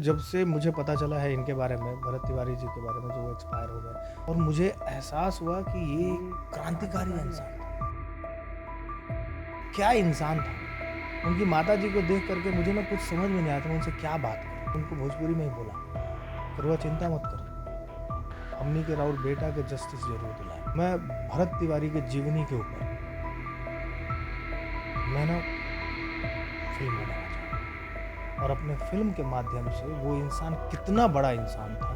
जब से मुझे पता चला है इनके बारे में, भरत तिवारी जी के बारे में, जो वो एक्सपायर हो गए, और मुझे एहसास हुआ कि ये क्रांतिकारी इंसान था। क्या इंसान था! उनकी माताजी को देख करके मुझे ना कुछ समझ में नहीं आया था, मैं उनसे क्या बात करूँ? उनको भोजपुरी में ही बोला, "करुआ चिंता मत करिए, हमनी के राउर बेटा के जस्टिस ज़रूर दिलाएँ।" मैं भरत तिवारी के जीवनी के ऊपर मैं ना फ़िल्म बनाना चाहता हूँ, और अपने फ़िल्म के माध्यम से वो इंसान कितना बड़ा इंसान था,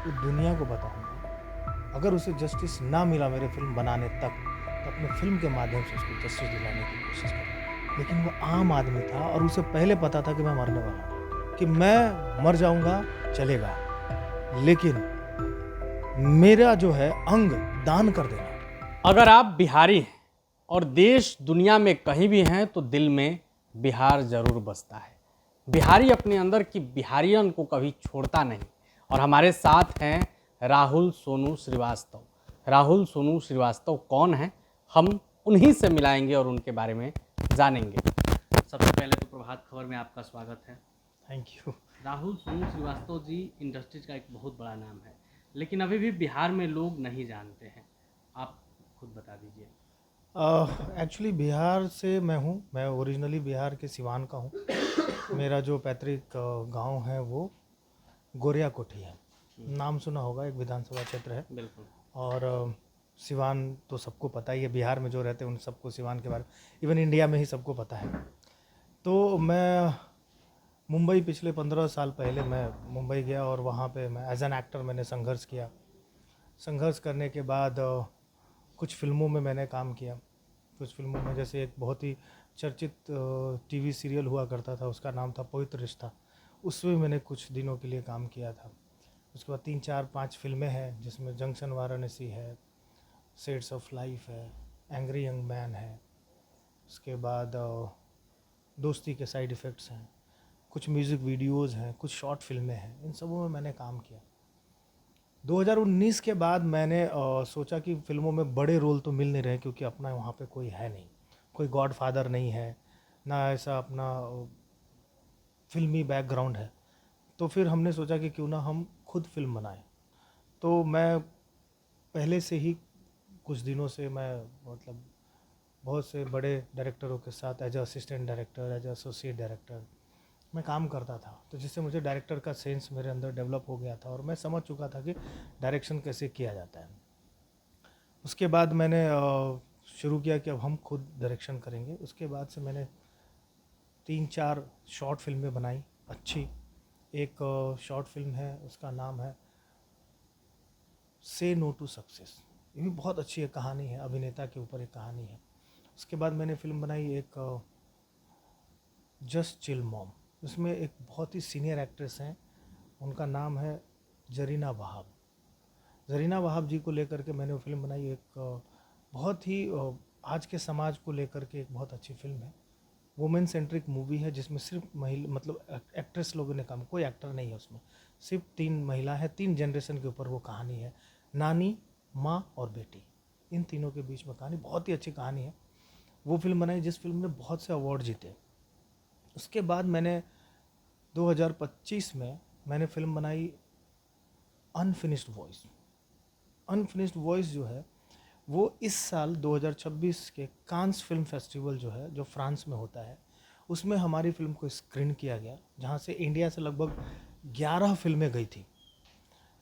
वो दुनिया को बताऊँगा। अगर उसे जस्टिस ना मिला मेरे फ़िल्म बनाने तक, तो अपने फ़िल्म के माध्यम से उसको जस्टिस दिलाने की कोशिश करूँगा। लेकिन वो आम आदमी था और उसे पहले पता था कि मैं मरने वाला हूँ, कि मैं मर जाऊँगा चलेगा, लेकिन मेरा जो है अंग दान कर देना। अगर आप बिहारी हैं और देश दुनिया में कहीं भी हैं तो दिल में बिहार ज़रूर बसता है। बिहारी अपने अंदर की बिहारियन को कभी छोड़ता नहीं। और हमारे साथ हैं राहुल सोनू श्रीवास्तव। राहुल सोनू श्रीवास्तव कौन हैं, हम उन्हीं से मिलाएंगे और उनके बारे में जानेंगे। सबसे पहले तो प्रभात खबर में आपका स्वागत है। Thank you. Rahul Sonu Srivastava ji industries का एक बहुत बड़ा नाम है, लेकिन अभी भी बिहार में लोग नहीं जानते हैं। आप खुद बता दीजिए। एक्चुअली बिहार से मैं हूँ, मैं ओरिजिनली बिहार के सिवान का हूँ। मेरा जो पैतृक गांव है वो गोरिया कोठी है। नाम सुना होगा, एक विधानसभा क्षेत्र है। बिल्कुल। और सिवान तो सबको पता ही है, बिहार में जो रहते हैं उन सबको सिवान के बारे में, इवन इंडिया में ही सबको पता है। तो मैं मुंबई पिछले 15 साल पहले मैं मुंबई गया, और वहाँ पे मैं एज एन एक्टर मैंने संघर्ष किया। संघर्ष करने के बाद कुछ फिल्मों में मैंने काम किया। कुछ फिल्मों में, जैसे एक बहुत ही चर्चित टीवी सीरियल हुआ करता था, उसका नाम था पवित्र रिश्ता, उसमें मैंने कुछ दिनों के लिए काम किया था। उसके बाद 3 4 5 फिल्में हैं, जिसमें जंक्शन वाराणसी है, शेड्स ऑफ लाइफ है, एंग्री यंग मैन है, उसके बाद दोस्ती के साइड इफ़ेक्ट्स हैं, कुछ म्यूज़िक वीडियोस हैं, कुछ शॉर्ट फिल्में हैं, इन सबों में मैंने काम किया। 2019 के बाद मैंने सोचा कि फ़िल्मों में बड़े रोल तो मिल नहीं रहे, क्योंकि अपना वहाँ पे कोई है नहीं, कोई गॉडफादर नहीं है, ना ऐसा अपना फिल्मी बैकग्राउंड है। तो फिर हमने सोचा कि क्यों ना हम खुद फिल्म बनाएं। तो मैं पहले से ही कुछ दिनों से मैं मतलब बहुत से बड़े डायरेक्टरों के साथ as assistant director, as associate director मैं काम करता था, तो जिससे मुझे डायरेक्टर का सेंस मेरे अंदर डेवलप हो गया था, और मैं समझ चुका था कि डायरेक्शन कैसे किया जाता है। उसके बाद मैंने शुरू किया कि अब हम खुद डायरेक्शन करेंगे। उसके बाद से मैंने 3 4 शॉर्ट फिल्में बनाई अच्छी। एक शॉर्ट फिल्म है, उसका नाम है से नो टू सक्सेस। ये भी बहुत अच्छी एक कहानी है, अभिनेता के ऊपर एक कहानी है। उसके बाद मैंने फिल्म बनाई एक जस्ट चिल मॉम। उसमें एक बहुत ही सीनियर एक्ट्रेस हैं, उनका नाम है जरीना वहाब। जरीना वहाब जी को लेकर के मैंने वो फिल्म बनाई। एक बहुत ही आज के समाज को लेकर के एक बहुत अच्छी फिल्म है। वुमेन सेंट्रिक मूवी है, जिसमें सिर्फ महिला मतलब एक्ट्रेस लोगों ने काम, कोई एक्टर नहीं है उसमें, सिर्फ 3 महिला है, 3 जनरेशन के ऊपर वो कहानी है, नानी, माँ और बेटी, इन तीनों के बीच में कहानी, बहुत ही अच्छी कहानी है। वो फिल्म बनाई, जिस फिल्म ने बहुत से अवार्ड जीते। उसके बाद मैंने 2025 में मैंने फिल्म बनाई अनफिनिश्ड वॉइस। अनफिनिश्ड वॉइस जो है वो इस साल 2026 के कांस फिल्म फेस्टिवल जो है, जो फ्रांस में होता है, उसमें हमारी फिल्म को स्क्रीन किया गया, जहाँ से इंडिया से लगभग 11 फिल्में गई थी,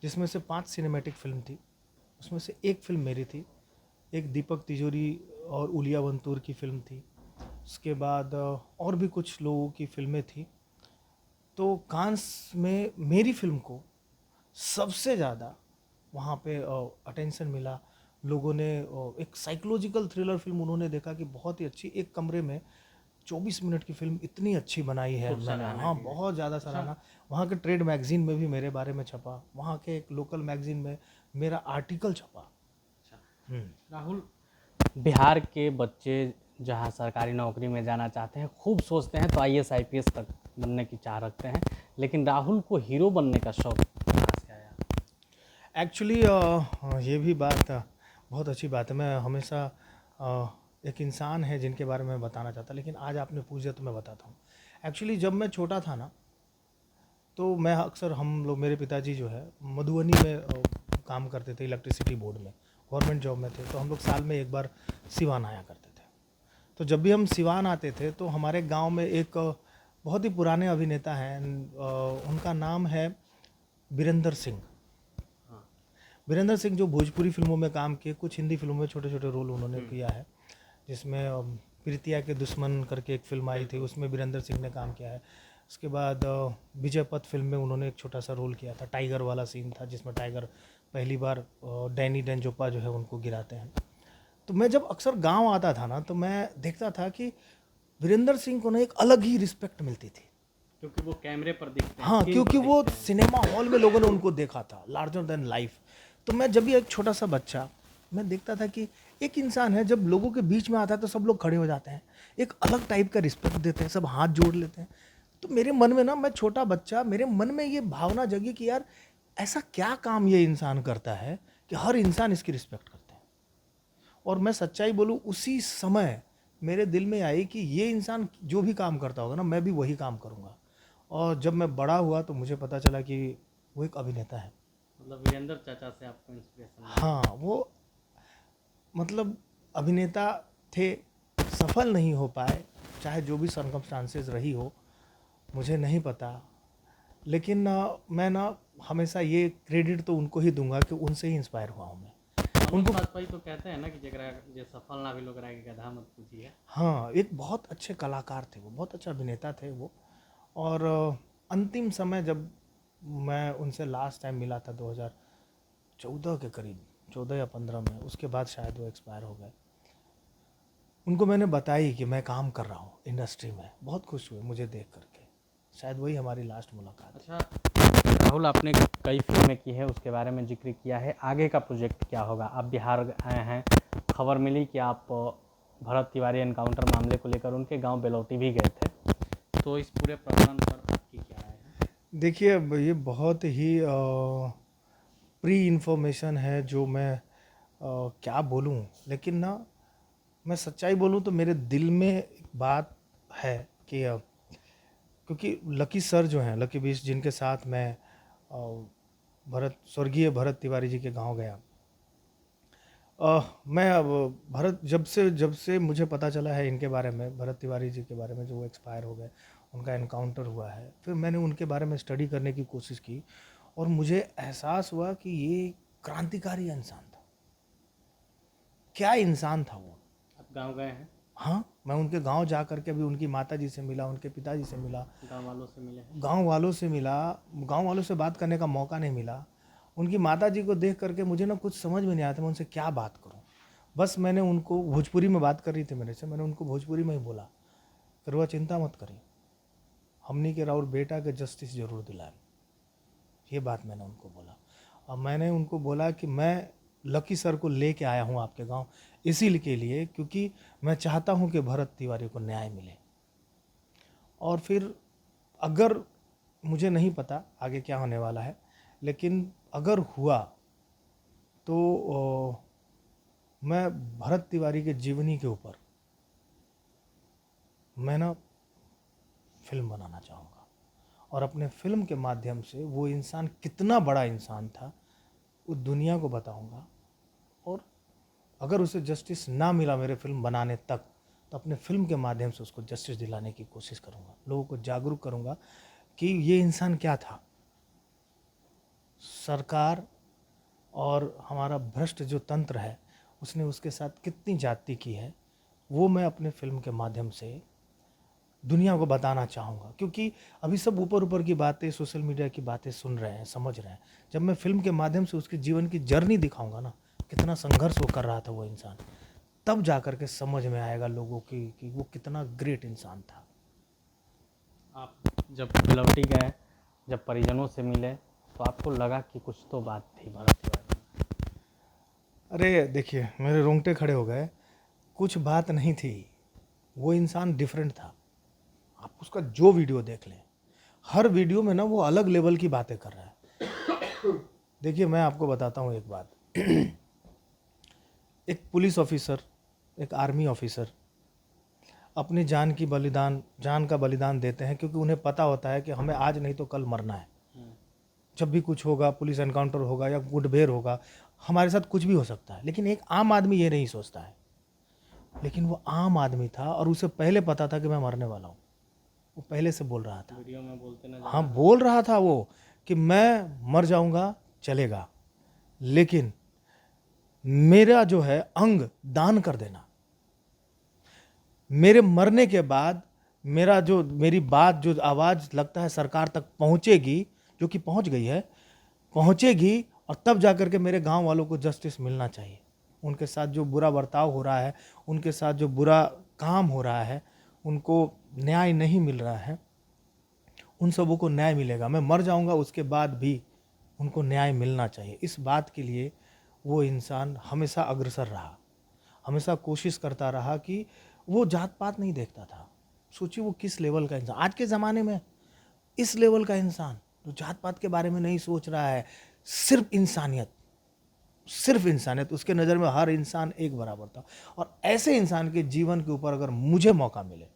जिसमें से 5 सिनेमैटिक फिल्म थी। उसमें से एक फिल्म मेरी थी, एक दीपक तिजोरी और उलिया वंतूर की फिल्म थी। उसके बाद और भी कुछ लोगों की फिल्में थी। तो कांस में मेरी फिल्म को सबसे ज़्यादा वहाँ पे अटेंशन मिला। लोगों ने एक साइकोलॉजिकल थ्रिलर फिल्म उन्होंने देखा कि बहुत ही अच्छी, एक कमरे में 24 मिनट की फिल्म इतनी अच्छी बनाई है मैंने, हाँ बहुत ज़्यादा सराहना। वहाँ के ट्रेड मैगजीन में भी मेरे बारे में छपा, वहाँ के एक लोकल मैगजीन में मेरा आर्टिकल छपा। राहुल, बिहार के बच्चे जहाँ सरकारी नौकरी में जाना चाहते हैं, खूब सोचते हैं तो IAS IPS तक बनने की चाह रखते हैं, लेकिन राहुल को हीरो बनने का शौक कहाँ से आया? एक्चुअली ये भी बात बहुत अच्छी बात है। मैं हमेशा एक इंसान है जिनके बारे में बताना चाहता, लेकिन आज आपने पूछ दिया तो मैं बताता हूँ। एक्चुअली जब मैं छोटा था ना, तो मैं अक्सर हम लोग मेरे पिताजी जो है मधुबनी में काम करते थे इलेक्ट्रिसिटी बोर्ड में, गवर्नमेंट जॉब में थे। तो हम लोग साल में एक बार सिवान आया करते थे। तो जब भी हम सिवान आते थे तो हमारे गांव में एक बहुत ही पुराने अभिनेता हैं, उनका नाम है बीरेंद्र सिंह। बीरेंद्र सिंह जो भोजपुरी फिल्मों में काम किए, कुछ हिंदी फिल्मों में छोटे छोटे रोल उन्होंने किया है, जिसमें प्रीतिया के दुश्मन करके एक फिल्म आई थी, उसमें बीरेंद्र सिंह ने काम किया है। उसके बाद विजय पथ फिल्म में उन्होंने एक छोटा सा रोल किया था, टाइगर वाला सीन था जिसमें टाइगर पहली बार डैनी डेंजोपा जो है उनको गिराते हैं। तो मैं जब अक्सर गांव आता था ना तो मैं देखता था कि वीरेंद्र सिंह को ना एक अलग ही रिस्पेक्ट मिलती थी, क्योंकि वो कैमरे पर दिखते हैं, हाँ, स्क्रीन क्योंकि पर वो दिखते हैं। सिनेमा हॉल में लोगों ने उनको देखा था, लार्जर देन लाइफ। तो मैं जब भी एक छोटा सा बच्चा, मैं देखता था कि एक इंसान है जब लोगों के बीच में आता है तो सब लोग खड़े हो जाते हैं, एक अलग टाइप का रिस्पेक्ट देते हैं, सब हाथ जोड़ लेते हैं। तो मेरे मन में ना, मैं छोटा बच्चा, मेरे मन में ये भावना जगी कि यार ऐसा क्या काम ये इंसान करता है कि हर इंसान इसकी रिस्पेक्ट करता है। और मैं सच्चाई बोलूँ, उसी समय मेरे दिल में आई कि ये इंसान जो भी काम करता होगा ना, मैं भी वही काम करूँगा। और जब मैं बड़ा हुआ तो मुझे पता चला कि वो एक अभिनेता है। मतलब वीरेंद्र चाचा से आपको इंस्पिरेशन हाँ, वो मतलब अभिनेता थे, सफल नहीं हो पाए, चाहे जो भी सर्कमस्टांसेस रही हो, मुझे नहीं पता। लेकिन मैं ना हमेशा ये क्रेडिट तो उनको ही दूंगा कि उनसे ही इंस्पायर हुआ हूँ मैं। उनको वाजपेयी तो कहते हैं ना कि जगरा जे सफल ना भी लोग रहे गधा मत पूछिए। हाँ, एक बहुत अच्छे कलाकार थे वो, बहुत अच्छे अभिनेता थे वो। और अंतिम समय जब मैं उनसे लास्ट टाइम मिला था 2014 के करीब, 14 या 15 में, उसके बाद शायद वो एक्सपायर हो गए। उनको मैंने बताई कि मैं काम कर रहा हूँ इंडस्ट्री में, बहुत खुश हुए मुझे देख करके। शायद वही हमारी लास्ट मुलाकात। अच्छा राहुल, आपने कई फिल्में की है, उसके बारे में जिक्र किया है, आगे का प्रोजेक्ट क्या होगा? आप बिहार आए हैं, खबर मिली कि आप भरत तिवारी एनकाउंटर मामले को लेकर उनके गांव बेलौटी भी गए थे, तो इस पूरे प्रकरण पर आपकी क्या राय है? देखिए, अब ये बहुत ही प्री इन्फॉर्मेशन है जो मैं क्या बोलूँ, लेकिन ना मैं सच्चाई बोलूँ तो मेरे दिल में एक बात है कि क्योंकि लकी सर जो हैं, लकी बीस, जिनके साथ मैं स्वर्गीय भरत तिवारी जी के गांव गया, मैं अब भरत जब से मुझे पता चला है इनके बारे में, भरत तिवारी जी के बारे में, जो वो एक्सपायर हो गए, उनका एनकाउंटर हुआ है, फिर मैंने उनके बारे में स्टडी करने की कोशिश की और मुझे एहसास हुआ कि ये क्रांतिकारी इंसान था। क्या इंसान था वो। आप गांव गए हैं? हाँ, मैं उनके गांव जा करके अभी उनकी माता जी से मिला, उनके पिताजी से मिला, गांव वालों से मिले हैं? गांव वालों से मिला। गांव वालों से बात करने का मौका नहीं मिला। उनकी माता जी को देख करके मुझे ना कुछ समझ में नहीं आया था मैं उनसे क्या बात करूं। बस मैंने उनको भोजपुरी में बात कर रही थी मेरे से, मैंने उनको भोजपुरी में ही बोला, फिर वह चिंता मत करी, हमनी के राउर बेटा के जस्टिस जरूर दिलाए। ये बात मैंने उनको बोला। और मैंने उनको बोला कि मैं लकी सर को लेके आया हूँ आपके गांव इसी के लिए क्योंकि मैं चाहता हूँ कि भरत तिवारी को न्याय मिले। और फिर अगर, मुझे नहीं पता आगे क्या होने वाला है, लेकिन अगर हुआ तो मैं भरत तिवारी के जीवनी के ऊपर मैं ना फिल्म बनाना चाहूँगा और अपने फिल्म के माध्यम से वो इंसान कितना बड़ा इंसान था वो दुनिया को बताऊँगा। और अगर उसे जस्टिस ना मिला मेरे फिल्म बनाने तक, तो अपने फिल्म के माध्यम से उसको जस्टिस दिलाने की कोशिश करूँगा, लोगों को जागरूक करूँगा कि ये इंसान क्या था। सरकार और हमारा भ्रष्ट जो तंत्र है उसने उसके साथ कितनी जाति की है, वो मैं अपने फिल्म के माध्यम से दुनिया को बताना चाहूँगा। क्योंकि अभी सब ऊपर ऊपर की बातें, सोशल मीडिया की बातें सुन रहे हैं, समझ रहे हैं। जब मैं फिल्म के माध्यम से उसके जीवन की जर्नी दिखाऊंगा ना, कितना संघर्ष वो कर रहा था वो इंसान, तब जा कर के समझ में आएगा लोगों की कि वो कितना ग्रेट इंसान था। आप जब बेलौटी गए, जब परिजनों से मिले, तो आपको लगा कि कुछ तो बात थी भरत तिवारी में? अरे देखिए, मेरे रोंगटे खड़े हो गए। कुछ बात नहीं थी, वो इंसान डिफरेंट था। आप उसका जो वीडियो देख लें, हर वीडियो में ना वो अलग लेवल की बातें कर रहा है। देखिए, मैं आपको बताता हूँ एक बात। एक पुलिस ऑफिसर, एक आर्मी ऑफिसर अपनी जान का बलिदान देते हैं, क्योंकि उन्हें पता होता है कि हमें आज नहीं तो कल मरना है। जब भी कुछ होगा, पुलिस एनकाउंटर होगा या मुठभेड़ होगा, हमारे साथ कुछ भी हो सकता है। लेकिन एक आम आदमी ये नहीं सोचता है। लेकिन वो आम आदमी था और उसे पहले पता था कि मैं मरने वाला हूँ। वो पहले से बोल रहा था, वीडियो में बोलते नजर हाँ बोल रहा था वो कि मैं मर जाऊंगा चलेगा, लेकिन मेरा जो है अंग दान कर देना। मेरे मरने के बाद मेरी बात जो आवाज़ लगता है सरकार तक पहुंचेगी, जो कि पहुंच गई है, पहुंचेगी, और तब जाकर के मेरे गांव वालों को जस्टिस मिलना चाहिए। उनके साथ जो बुरा बर्ताव हो रहा है, उनके साथ जो बुरा काम हो रहा है, उनको न्याय नहीं मिल रहा है, उन सबों को न्याय मिलेगा। मैं मर जाऊंगा उसके बाद भी उनको न्याय मिलना चाहिए। इस बात के लिए वो इंसान हमेशा अग्रसर रहा, हमेशा कोशिश करता रहा कि वो जात पात नहीं देखता था। सोचिए वो किस लेवल का इंसान, आज के ज़माने में इस लेवल का इंसान जो जात पात के बारे में नहीं सोच रहा है, सिर्फ इंसानियत, सिर्फ इंसानियत। उसके नज़र में हर इंसान एक बराबर था। और ऐसे इंसान के जीवन के ऊपर अगर मुझे मौका मिले,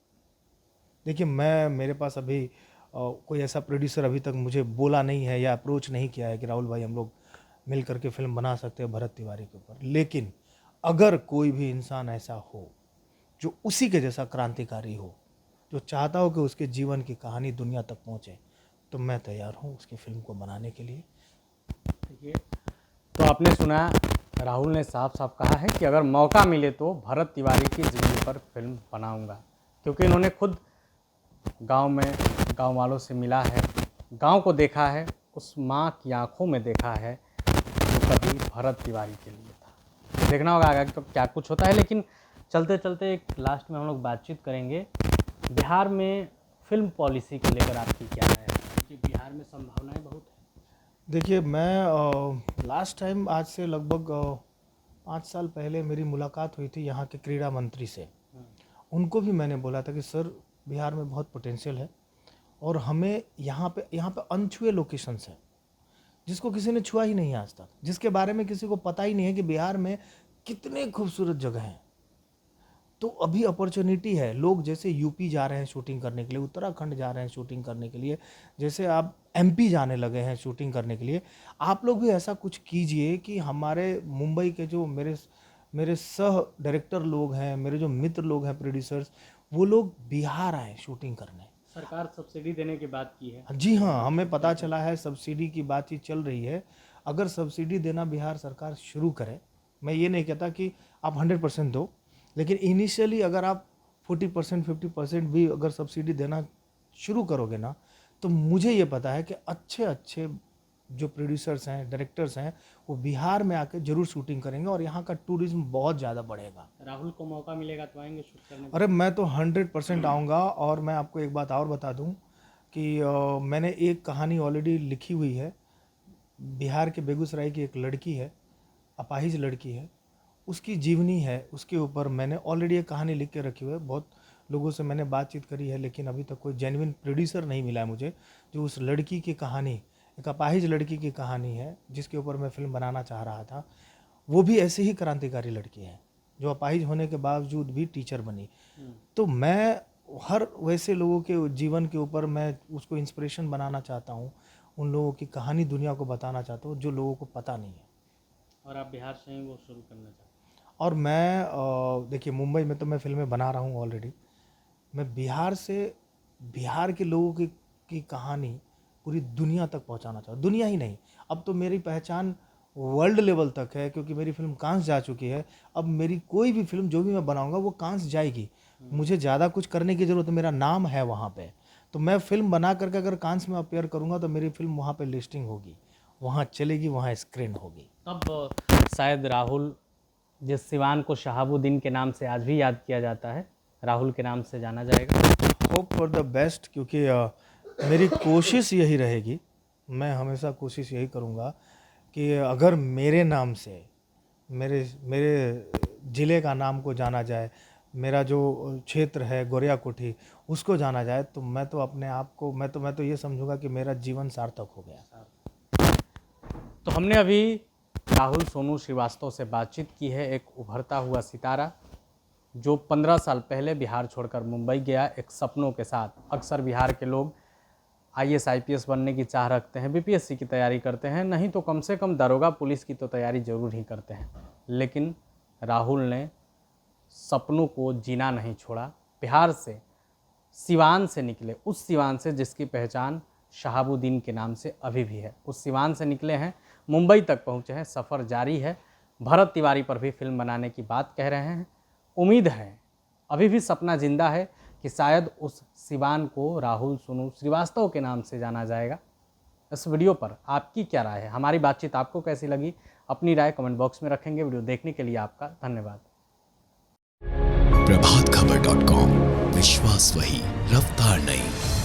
देखिए मेरे पास अभी कोई ऐसा प्रोड्यूसर अभी तक मुझे बोला नहीं है या अप्रोच नहीं किया है कि राहुल भाई हम लोग मिल करके फिल्म बना सकते हैं भरत तिवारी के ऊपर। लेकिन अगर कोई भी इंसान ऐसा हो जो उसी के जैसा क्रांतिकारी हो, जो चाहता हो कि उसके जीवन की कहानी दुनिया तक पहुंचे, तो मैं तैयार हूं उसकी फिल्म को बनाने के लिए। देखिए, तो आपने सुना, राहुल ने साफ साफ कहा है कि अगर मौका मिले तो भरत तिवारी की ज़िंदगी पर फिल्म बनाऊंगा, क्योंकि इन्होंने खुद गांव में गांव वालों से मिला है, गांव को देखा है, उस माँ की आंखों में देखा है जो कभी भरत तिवारी के लिए था। देखना होगा आगे तो क्या कुछ होता है। लेकिन चलते चलते एक लास्ट में हम लोग बातचीत करेंगे, बिहार में फिल्म पॉलिसी को लेकर आपकी क्या राय है, क्योंकि बिहार में संभावनाएं बहुत हैं। देखिए मैं लास्ट टाइम आज से लगभग 5 साल पहले मेरी मुलाकात हुई थी यहाँ के क्रीड़ा मंत्री से। उनको भी मैंने बोला था कि सर बिहार में बहुत पोटेंशियल है और हमें यहाँ पे अनछुए लोकेशंस हैं, जिसको किसी ने छुआ ही नहीं आज तक, जिसके बारे में किसी को पता ही नहीं है कि बिहार में कितने खूबसूरत जगह हैं। तो अभी अपॉर्चुनिटी है। लोग जैसे यूपी जा रहे हैं शूटिंग करने के लिए, उत्तराखंड जा रहे हैं शूटिंग करने के लिए, जैसे आप एमपी जाने लगे हैं शूटिंग करने के लिए, आप लोग भी ऐसा कुछ कीजिए कि हमारे मुंबई के जो मेरे सह डायरेक्टर लोग हैं, मेरे जो मित्र लोग हैं प्रोड्यूसर्स, वो लोग बिहार आए शूटिंग करने। सरकार सब्सिडी देने की बात की है। जी हाँ, हमें पता चला है सब्सिडी की बातचीत चल रही है। अगर सब्सिडी देना बिहार सरकार शुरू करे, मैं ये नहीं कहता कि आप 100% दो, लेकिन इनिशियली अगर आप 40% 50% भी अगर सब्सिडी देना शुरू करोगे ना, तो मुझे ये पता है कि अच्छे अच्छे जो प्रोड्यूसर्स हैं, डायरेक्टर्स हैं, वो बिहार में आके जरूर शूटिंग करेंगे और यहाँ का टूरिज्म बहुत ज़्यादा बढ़ेगा। राहुल को मौका मिलेगा तो आएंगे शूट करने? अरे मैं तो 100% आऊँगा। और मैं आपको एक बात और बता दूँ कि मैंने एक कहानी ऑलरेडी लिखी हुई है। बिहार के बेगूसराय की एक लड़की है, अपाहिज लड़की है, उसकी जीवनी है, उसके ऊपर मैंने ऑलरेडी एक कहानी लिख के रखी हुई है। बहुत लोगों से मैंने बातचीत करी है, लेकिन अभी तक कोई जेन्युइन प्रोड्यूसर नहीं मिला है मुझे जो उस लड़की की कहानी, एक अपाहिज लड़की की कहानी है जिसके ऊपर मैं फिल्म बनाना चाह रहा था। वो भी ऐसी ही क्रांतिकारी लड़की है जो अपाहिज होने के बावजूद भी टीचर बनी। तो मैं हर वैसे लोगों के जीवन के ऊपर मैं उसको इंस्पिरेशन बनाना चाहता हूँ, उन लोगों की कहानी दुनिया को बताना चाहता हूँ जो लोगों को पता नहीं है। और आप बिहार से ही वो शुरू करना चाहते हैं? और मैं देखिए मुंबई में तो मैं फिल्में बना रहा हूँ ऑलरेडी। मैं बिहार से बिहार के लोगों की कहानी पूरी दुनिया तक पहुँचाना चाहता हूँ। दुनिया ही नहीं, अब तो मेरी पहचान वर्ल्ड लेवल तक है, क्योंकि मेरी फिल्म कांस जा चुकी है। अब मेरी कोई भी फिल्म जो भी मैं बनाऊंगा वो कांस जाएगी। मुझे ज़्यादा कुछ करने की ज़रूरत है, मेरा नाम है वहाँ पे। तो मैं फिल्म बना करके अगर कांस में अपेयर करूँगा तो मेरी फिल्म वहाँ पे लिस्टिंग होगी, वहाँ चलेगी, वहाँ स्क्रीन होगी। तब शायद राहुल, जिस सिवान को शहाबुद्दीन के नाम से आज भी याद किया जाता है, राहुल के नाम से जाना जाएगा। होप फॉर द बेस्ट, क्योंकि मेरी कोशिश यही रहेगी, मैं हमेशा कोशिश यही करूँगा कि अगर मेरे नाम से मेरे मेरे ज़िले का नाम को जाना जाए, मेरा जो क्षेत्र है गोरिया कोठी उसको जाना जाए, तो मैं तो अपने आप को मैं तो ये समझूंगा कि मेरा जीवन सार्थक हो गया। तो हमने अभी राहुल सोनू श्रीवास्तव से बातचीत की है, एक उभरता हुआ सितारा जो 15 साल पहले बिहार छोड़कर मुंबई गया एक सपनों के साथ। अक्सर बिहार के लोग IAS IPS बनने की चाह रखते हैं, BPSC की तैयारी करते हैं, नहीं तो कम से कम दरोगा पुलिस की तो तैयारी जरूर ही करते हैं। लेकिन राहुल ने सपनों को जीना नहीं छोड़ा। बिहार से, सिवान से निकले, उस सिवान से जिसकी पहचान शहाबुद्दीन के नाम से अभी भी है, उस सिवान से निकले हैं, मुंबई तक पहुँचे हैं, सफ़र जारी है। भरत तिवारी पर भी फिल्म बनाने की बात कह रहे हैं। उम्मीद है, अभी भी सपना जिंदा है कि शायद उस सिवान को राहुल सोनू श्रीवास्तव के नाम से जाना जाएगा। इस वीडियो पर आपकी क्या राय है? हमारी बातचीत आपको कैसी लगी? अपनी राय कमेंट बॉक्स में रखेंगे। वीडियो देखने के लिए आपका धन्यवाद। प्रभातखबर.com, विश्वास वही, रफ्तार नहीं।